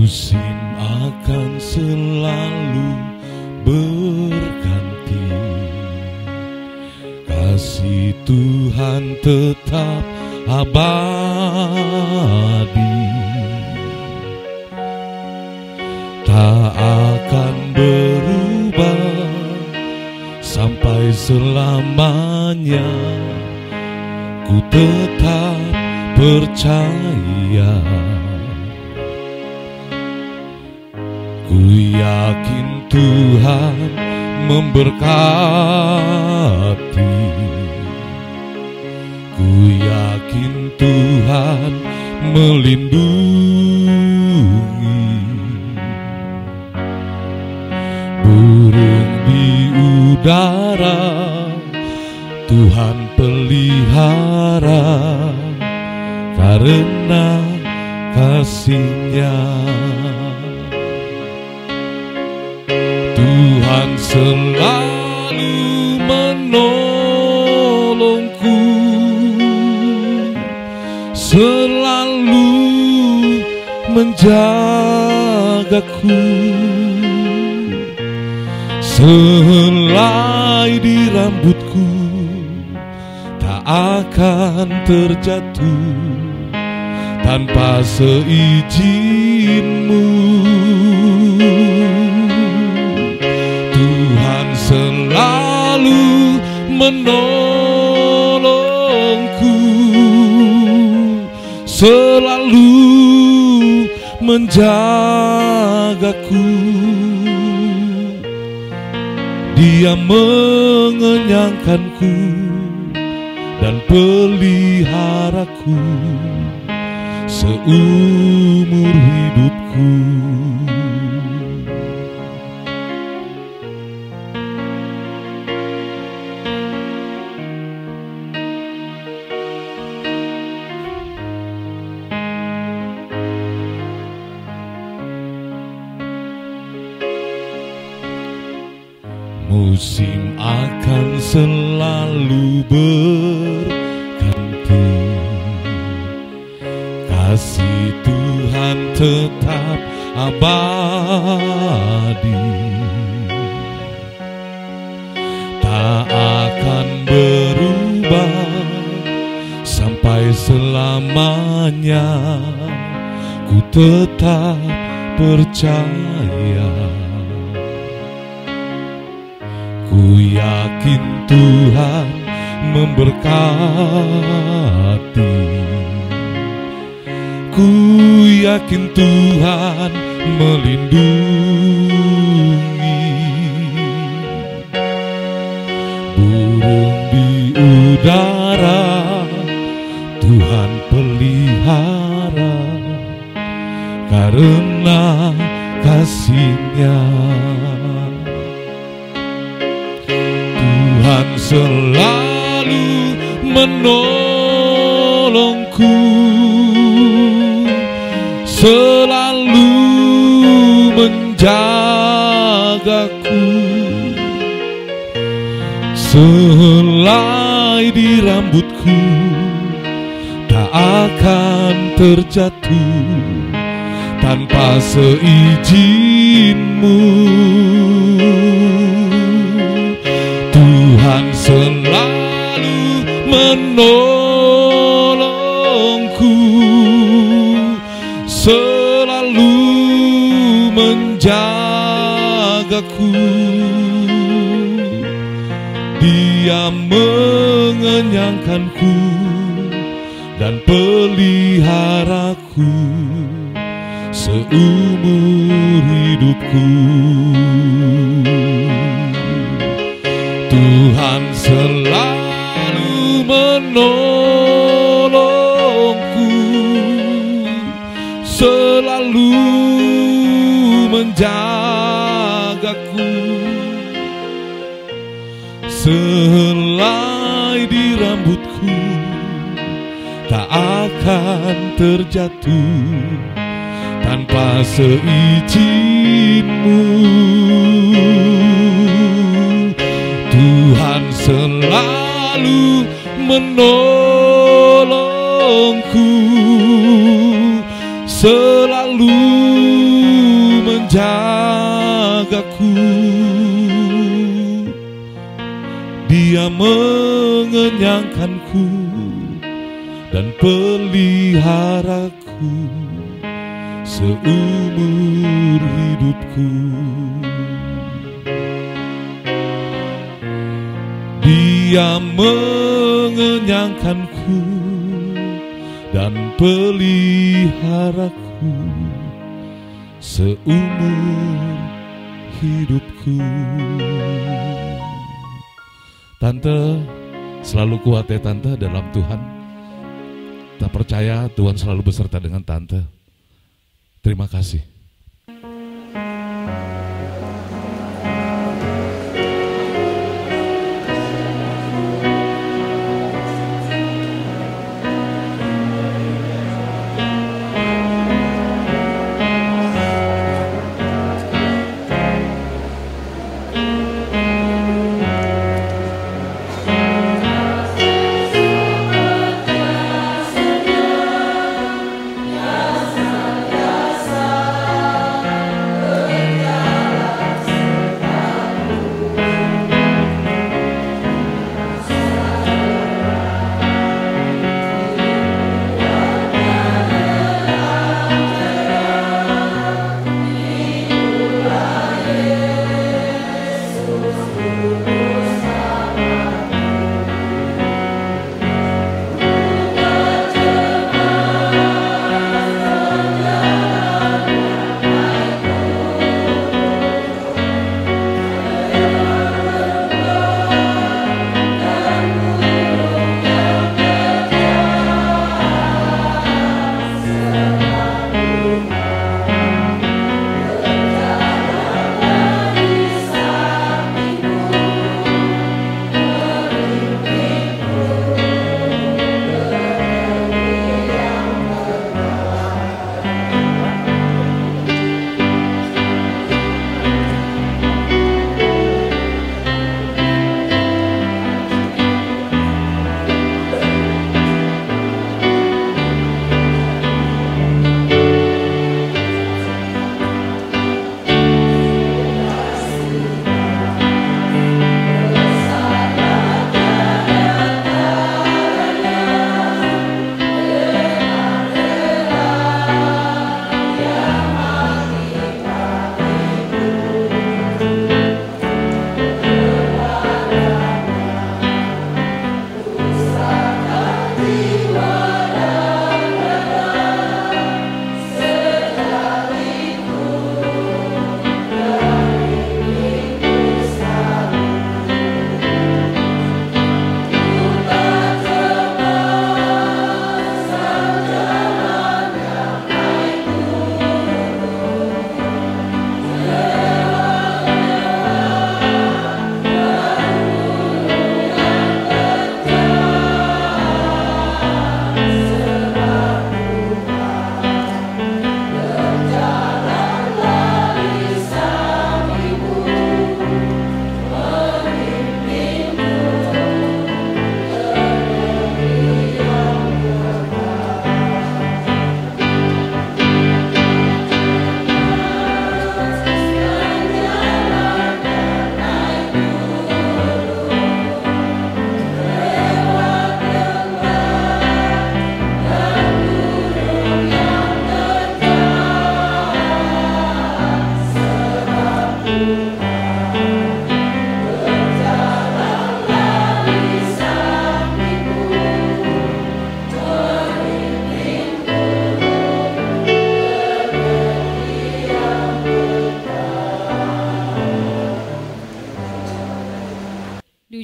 Musim akan selalu berganti, kasih Tuhan tetap abadi, tak akan berubah sampai selamanya. Ku tetap percaya, ku yakin Tuhan memberkati, ku yakin Tuhan melindungi. Burung di udara Tuhan pelihara, karena kasih-Nya. Tuhan selalu menolongku, selalu menjagaku. Selai di rambutku tak akan terjatuh tanpa seizin-Mu. Tuhan selalu menolongku, selalu menjagaku. Dia mengenyangkanku dan peliharaku seumur hidupku. Musim akan selalu berganti, kasih Tuhan tetap abadi, tak akan berubah sampai selamanya. Ku tetap percaya, ku yakin Tuhan memberkati, ku yakin Tuhan melindungi. Burung di udara Tuhan pelihara, karena kasih-Nya. Tuhan selalu menolongku, selalu menjagaku. Selai di rambutku tak akan terjatuh tanpa seizin-Mu. Tuhan selalu menolongku, selalu menjagaku. Dia mengenyangkanku dan peliharaku seumur hidupku. Tuhan selalu menolongku, selalu menjagaku. Selai di rambutku tak akan terjatuh tanpa seizin-Mu. Tuhan selalu menolongku, selalu Dia mengenyangkanku dan peliharaku seumur hidupku. Dia mengenyangkanku dan peliharaku seumur hidupku. Tante, selalu kuat ya Tante dalam Tuhan. Tak percaya Tuhan selalu beserta dengan Tante. Terima kasih.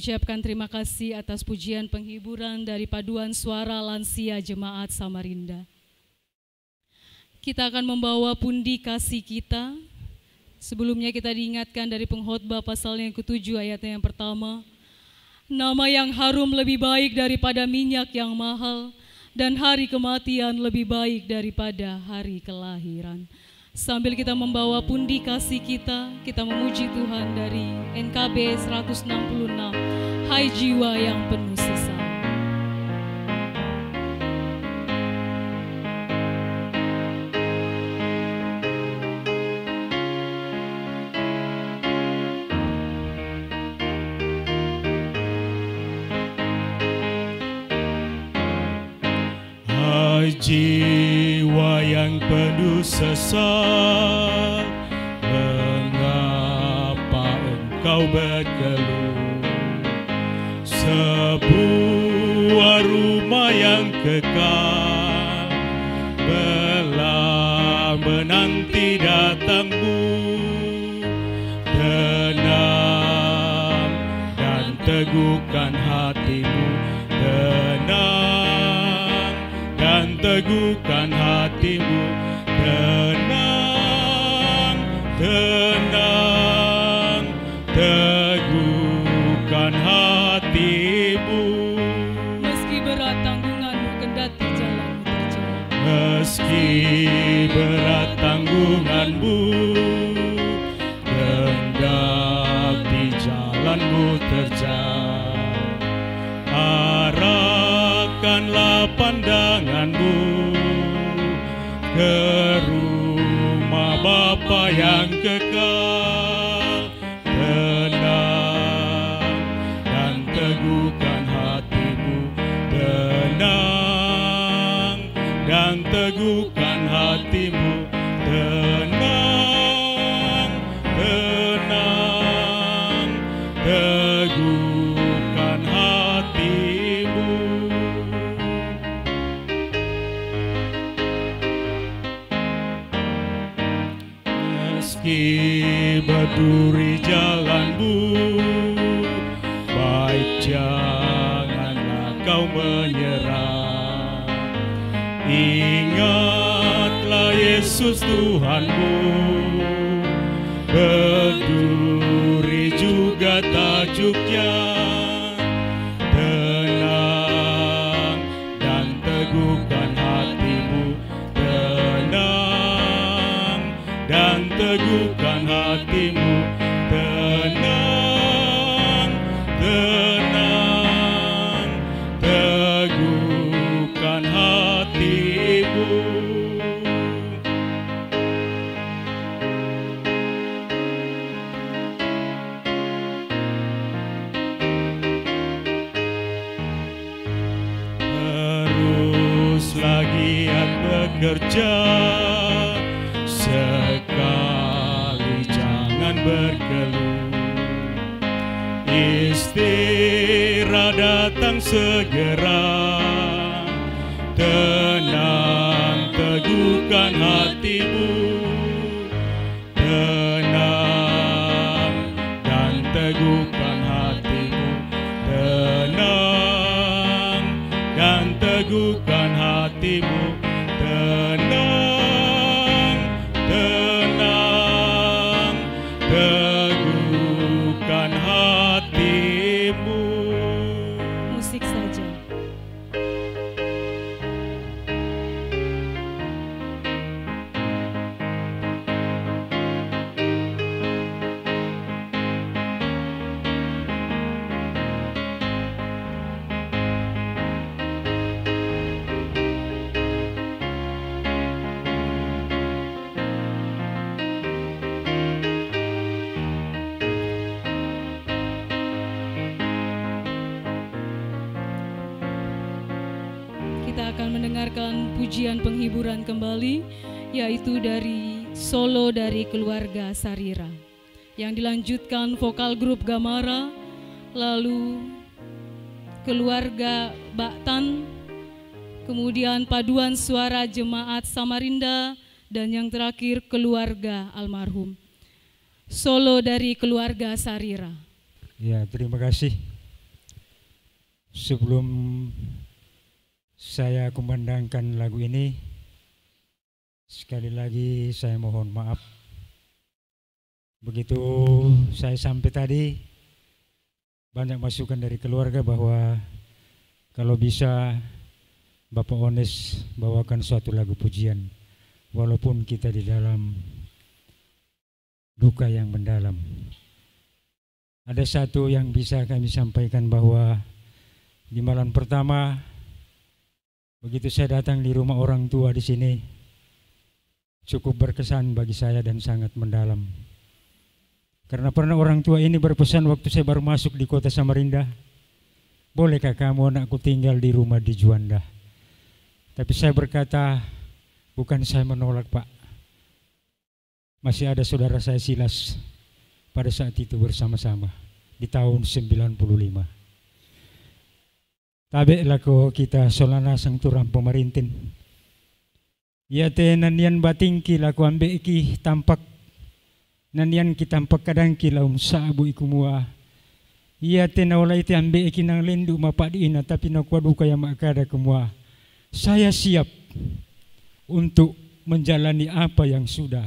Diucapkan terima kasih atas pujian penghiburan dari paduan suara lansia Jemaat Samarinda. Kita akan membawa pundi kasih kita. Sebelumnya kita diingatkan dari pengkhotbah pasal yang ke-7 ayatnya yang pertama. Nama yang harum lebih baik daripada minyak yang mahal, dan hari kematian lebih baik daripada hari kelahiran. Sambil kita membawa pundi kasih kita memuji Tuhan dari NKB 166, Hai jiwa yang penuh sesat. jiwa yang penuh sesat, mengapa engkau berkeluh? Sebuah rumah yang kekal belah menanti datangmu. Tenang dan teguhkan hatimu, tenang dan teguhkan hatimu, tenang, tenang, teguhkan hatimu. Meski berat tanggunganmu kendati jalanmu terjal. Meski berat tanggunganmu kendati jalanmu terjal, arahkanlah pandanganmu ke rumah Bapa yang kekal. Tenang dan teguhkan hatimu, tenang dan teguhkan hatimu, tenang, tenang, teguhkan hatimu. Meski berduri jalanmu, baik janganlah kau menyerah. Ingatlah Yesus Tuhanmu, berduri juga tajuknya. Tenang dan teguhkan hatimu, tenang dan teguhkan hatimu, tenang, tenang, teguhkan hatimu. Teruslah giat bekerja, sekali jangan berkeluh. Istirahat datang segera, tenang teguhkan hatimu, tenang dan teguhkan hatimu, tenang dan teguhkan hatimu, tenang, tenang, teguhkan hatimu. Musik saja. Kita akan mendengarkan pujian penghiburan kembali, yaitu dari solo dari keluarga Sarira, yang dilanjutkan vokal grup Gamara, lalu keluarga Baktan, kemudian paduan suara jemaat Samarinda, dan yang terakhir keluarga almarhum. Solo dari keluarga Sarira. Ya, terima kasih. Sebelum saya kumandangkan lagu ini, sekali lagi saya mohon maaf. Begitu saya sampai tadi, banyak masukan dari keluarga bahwa kalau bisa Bapak Ones bawakan suatu lagu pujian, walaupun kita di dalam duka yang mendalam. Ada satu yang bisa kami sampaikan bahwa di malam pertama, begitu saya datang di rumah orang tua di sini, cukup berkesan bagi saya dan sangat mendalam. Karena pernah orang tua ini berpesan waktu saya baru masuk di kota Samarinda, bolehkah kamu anakku tinggal di rumah di Juanda? Tapi saya berkata, bukan saya menolak Pak. Masih ada saudara saya Silas pada saat itu bersama-sama di tahun 95. Tabe lako kita solana sang turang pemarintin. Ya te nanian batingki lako ambe iki tampak nanian ki tampak kadang ki laum saabu iku mua. Ya te nawala ite ambe iki nang lindu mapadiina tapi nakwadu kaya makada kemua. Saya siap untuk menjalani apa yang sudah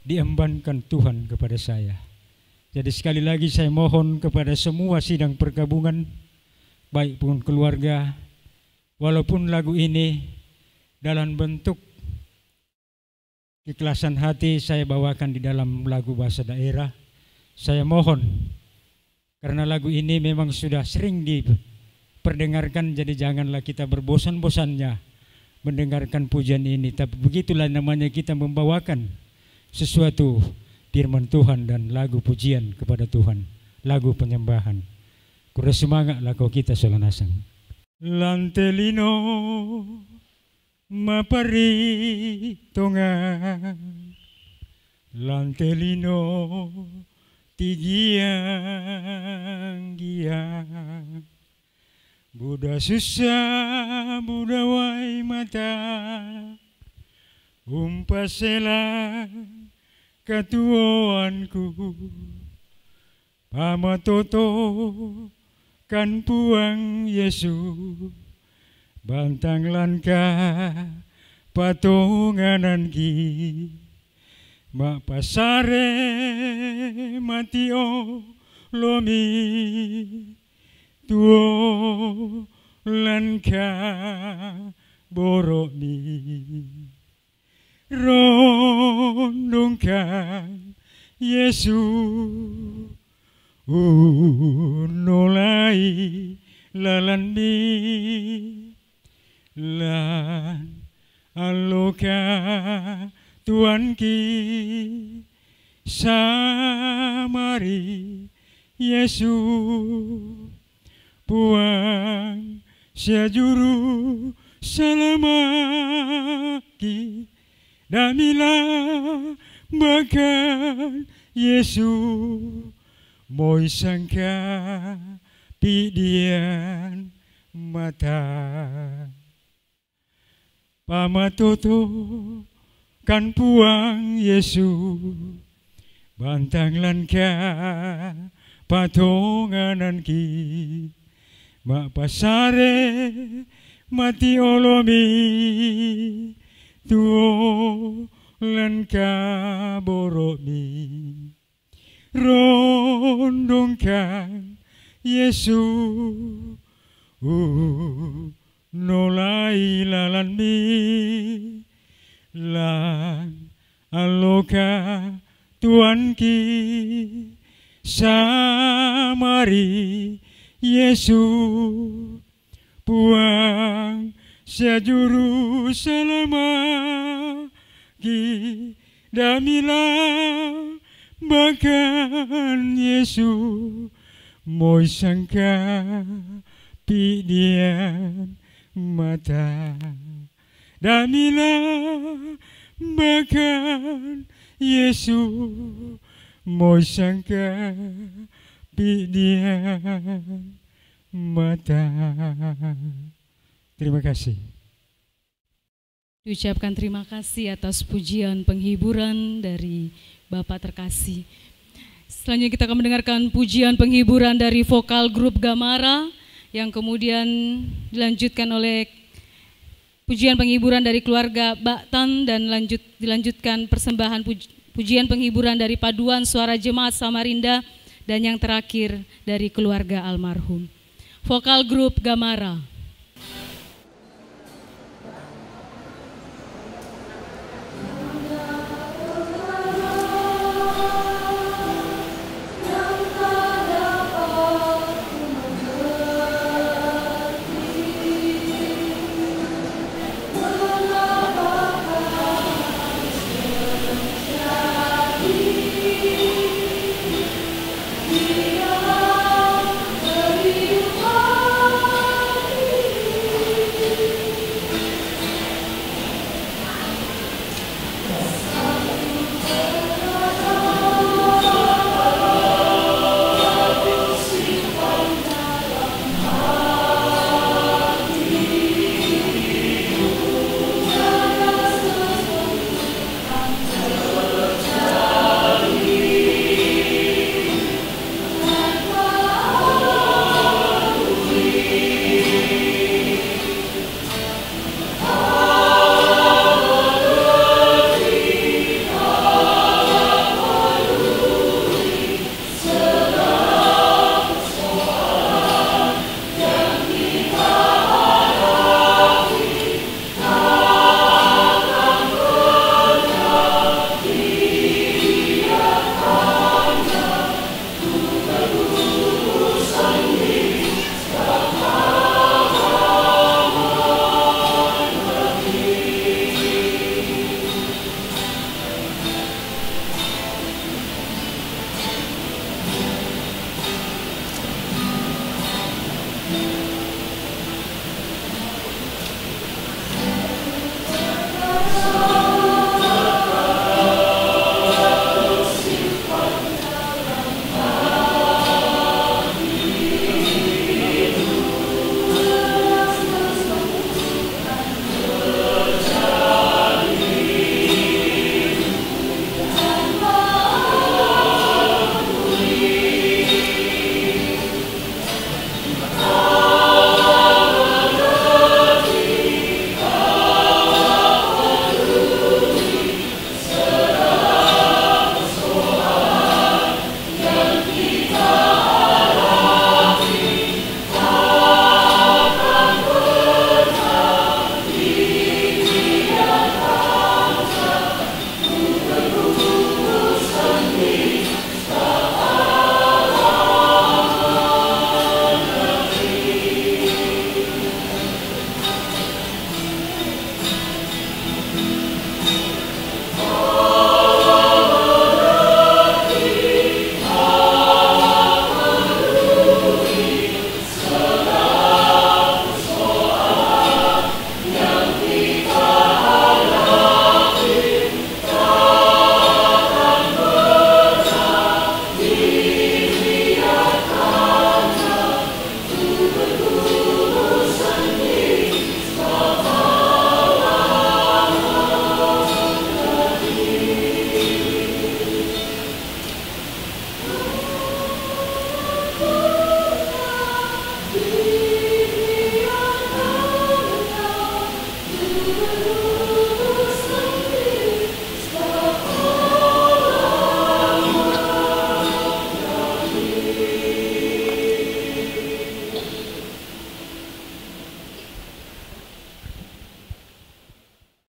diembankan Tuhan kepada saya. Jadi sekali lagi saya mohon kepada semua sidang pergabungan, baik pun keluarga, walaupun lagu ini dalam bentuk keikhlasan hati saya bawakan di dalam lagu bahasa daerah, saya mohon karena lagu ini memang sudah sering diperdengarkan, jadi janganlah kita berbosan-bosannya mendengarkan pujian ini. Tapi begitulah namanya kita membawakan sesuatu firman Tuhan dan lagu pujian kepada Tuhan, lagu penyembahan. Kura semangat lagu kita solanasang. Lantelino mapari tonga, lantelino tigiang giang, Buddha susah Buddha wai mata, umpasela katuanku, pamatoto kan puang Yesu, bantang lanka patunganan ki, mak pasare matio lomi, tuo lanka boromi. Rondongkan Yesu nolai lalanmi lan aloka Tuhan ki samari Yesu puang siajuru salamaki Damila makan Yesu moi sangka pidian mata pamatoto kan puang Yesu bantang lanka patonganan ki mak pasare mati olomi tuo lanka boromi. Rondongkan Yesu nolai lalanmi lan aloka Tuhan ki samari Yesu puang sejuru selama ki damila bahkan Yesu moi sangka pidian mata damila bahkan Yesu moi sangka pidian mata. Terima kasih. Diucapkan terima kasih atas pujian penghiburan dari Bapak terkasih. Selanjutnya kita akan mendengarkan pujian penghiburan dari vokal grup Gamara yang kemudian dilanjutkan oleh pujian penghiburan dari keluarga Baktan dan dilanjutkan persembahan pujian penghiburan dari paduan suara jemaat Samarinda dan yang terakhir dari keluarga almarhum. Vokal grup Gamara.